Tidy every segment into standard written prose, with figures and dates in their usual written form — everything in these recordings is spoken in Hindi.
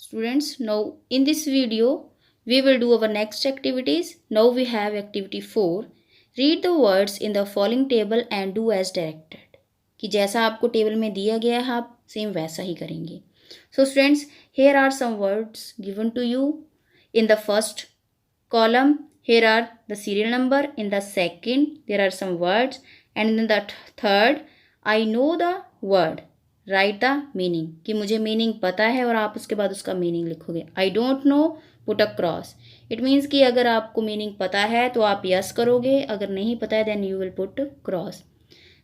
Students, now in this video, we will do our next activities. Now we have activity 4. Read the words in the following table and do as directed. कि जैसा आपको टेबल में दिया गया है आप सेम वैसा ही करेंगे. So students, here are some words given to you. In the first column, here are the serial number. In the second, there are some words. And in the third, I know the word. Right the meaning कि मुझे मीनिंग पता है और आप उसके बाद उसका मीनिंग लिखोगे. I don't know, put a cross. It means कि अगर आपको मीनिंग पता है तो आप यस करोगे, अगर नहीं पता है then you will put cross.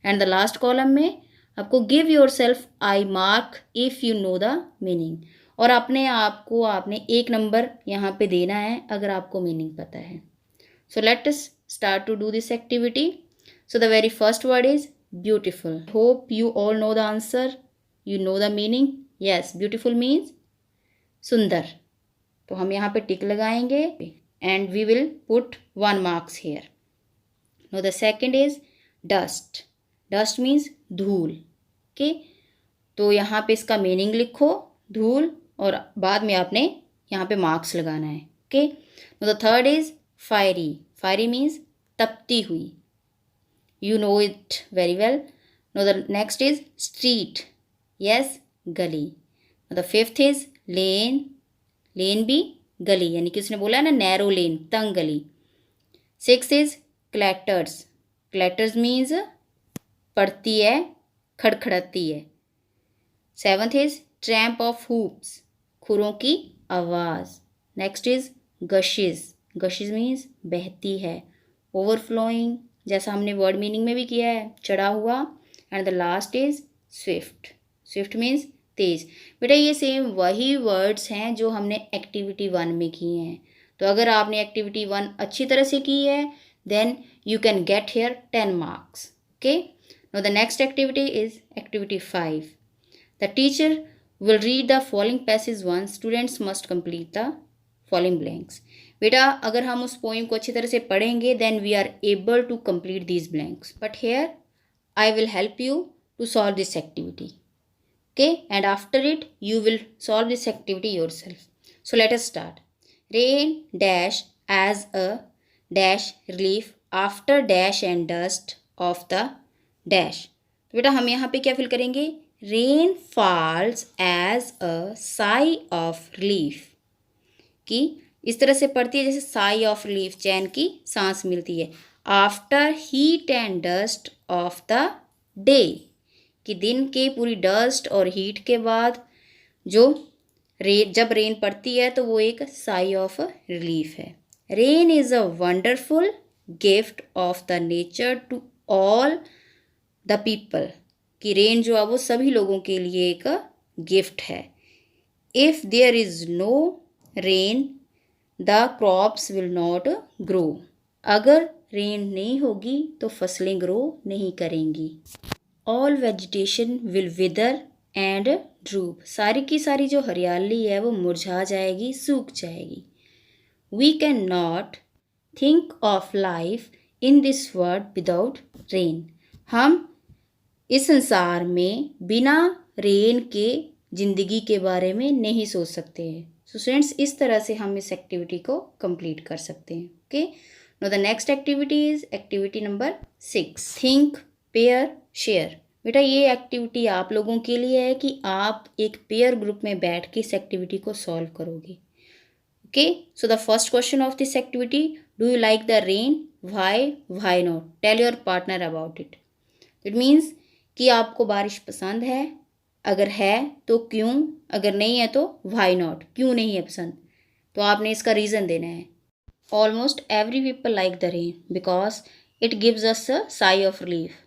And the last column में आपको give yourself I mark if you know the meaning. और अपने आप को आपने 1 नंबर यहाँ पे देना है अगर आपको मीनिंग पता है. So let us start to do this activity. So the very first word is beautiful. Hope you all know the answer. You know the meaning? Yes, beautiful means सुंदर. तो हम यहाँ पे टिक लगाएंगे and we will put 1 marks here. Now the second is dust. Dust means धूल. Okay? तो यहाँ पे इसका मीनिंग लिखो धूल और बाद में आपने यहाँ पे मार्क्स लगाना है. Okay? Now the third is fiery. Fiery means तपती हुई. You know it very well. Now the next is street. Yes गली. द फिफ्थ इज लेन. लेन भी गली यानी कि उसने बोला है ना नैरो लेन तंग गली. 6 इज क्लैटर्स. क्लैटर्स मीन्स पड़ती है खड़खड़ाती है. 7th is tramp of hooves. खुरों की आवाज़. Next is gushes. Gushes means बहती है. ओवरफ्लोइंग जैसा हमने वर्ड मीनिंग में भी किया है चढ़ा हुआ. And the last is swift. Swift means तेज. बेटा ये सेम वही वर्ड्स हैं जो हमने एक्टिविटी 1 में किए हैं. तो अगर आपने एक्टिविटी 1 अच्छी तरह से की है then you can get here 10 marks. Okay. Now the next activity is activity 5. The teacher will read the following passage once. Students must complete the following blanks. बेटा अगर हम उस पोइम को अच्छी तरह से पढ़ेंगे then we are able to complete these blanks. But here I will help you to solve this activity. Okay, and after it you will solve this activity yourself. So let us start. Rain dash as a dash relief after dash and dust of the dash. तो बेटा हम यहाँ पे क्या फिल करेंगे. Rain falls as a sigh of relief. कि इस तरह से पड़ती है जैसे sigh of relief चैन की सांस मिलती है. After heat and dust of the day. कि दिन के पूरी डस्ट और हीट के बाद जो जब रेन पड़ती है तो वो एक साई ऑफ रिलीफ है. Rain is a wonderful gift of the nature to all the people. कि रेन जो है वो सभी लोगों के लिए एक गिफ्ट है. If there is no rain the crops will not grow. अगर रेन नहीं होगी तो फसलें ग्रो नहीं करेंगी. All vegetation will wither and droop. सारी की सारी जो हरियाली है वो मुरझा जाएगी सूख जाएगी. We can not think of life in this world without rain. हम इस संसार में बिना रेन के ज़िंदगी के बारे में नहीं सोच सकते हैं. सो स्टूडेंट्स इस तरह से हम इस एक्टिविटी को कंप्लीट कर सकते हैं. Okay. Now the next activity is activity number 6. Think pair share. बेटा ये एक्टिविटी आप लोगों के लिए है कि आप एक पेयर ग्रुप में बैठ के इस एक्टिविटी को सॉल्व करोगे. Okay. So the first question of this activity, do you like the rain. Why not. Tell your partner about it. It means कि आपको बारिश पसंद है. अगर है तो क्यों, अगर नहीं है तो वाई नॉट, क्यों नहीं है पसंद. तो आपने इसका रीज़न देना है. Almost every people like the rain because it gives us a Sai of relief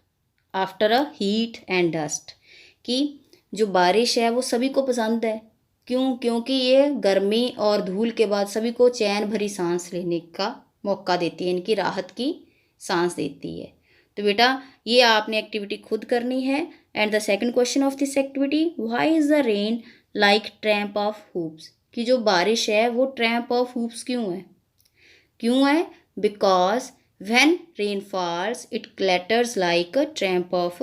after a heat and dust. कि जो बारिश है वो सभी को पसंद है. क्यों? क्योंकि ये गर्मी और धूल के बाद सभी को चैन भरी सांस लेने का मौका देती है, इनकी राहत की सांस देती है. तो बेटा ये आपने एक्टिविटी खुद करनी है. And the second question of this activity, why is the rain like tramp of hoops. कि जो बारिश है वो ट्रैम्प ऑफ हूप्स क्यों है. क्यों है? Because when rain falls it clatters like a tramp of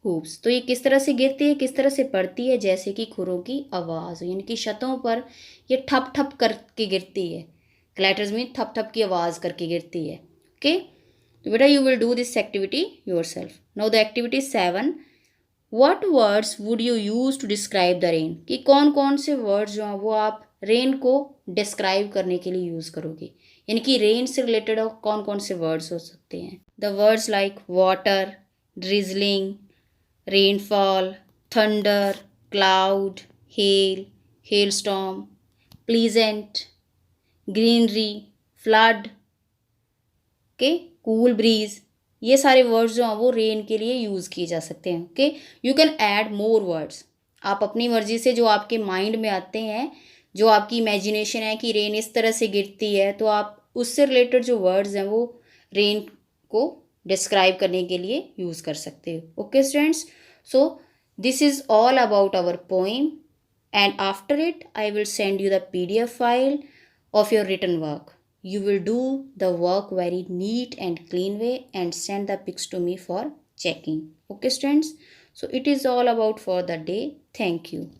hoops. तो ये किस तरह से गिरती है, किस तरह से पड़ती है, जैसे कि खुरों की आवाज़, यानी कि छतों पर ये ठप ठप करके गिरती है। क्लैटर्स में ठप ठप की आवाज़ करके गिरती है। ओके, तो बेटा you will do this activity yourself. Now the activity 7, what words would you use to describe the rain, कि कौन कौन से वर्ड्स जो हैं वो आप रेन को डिस्क्राइब करने के लिए यूज़ करोगे, यानी कि रेन से रिलेटेड कौन कौन से वर्ड्स हो सकते हैं। The words like water, drizzling, rainfall, thunder, cloud, hello, hailstorm, pleasant, greenery, flood, okay, cool bridge, ये सारे वर्ड्स जो हैं वो रेन के लिए यूज़ किए जा सकते हैं। Okay, you can add more words, आप अपनी मर्जी से जो आपके माइंड में आते हैं, जो आपकी इमेजिनेशन है कि रेन इस तरह से गिरती है, तो आप उससे रिलेटेड जो वर्ड्स हैं वो रेन को डिस्क्राइब करने के लिए यूज़ कर सकते हो। Okay students, so this is all about our poem, and after it I will send you the PDF file of your written work. You will do the work very neat and clean way and send the pics to me for checking. Okay students, so it is all about for the day. Thank you.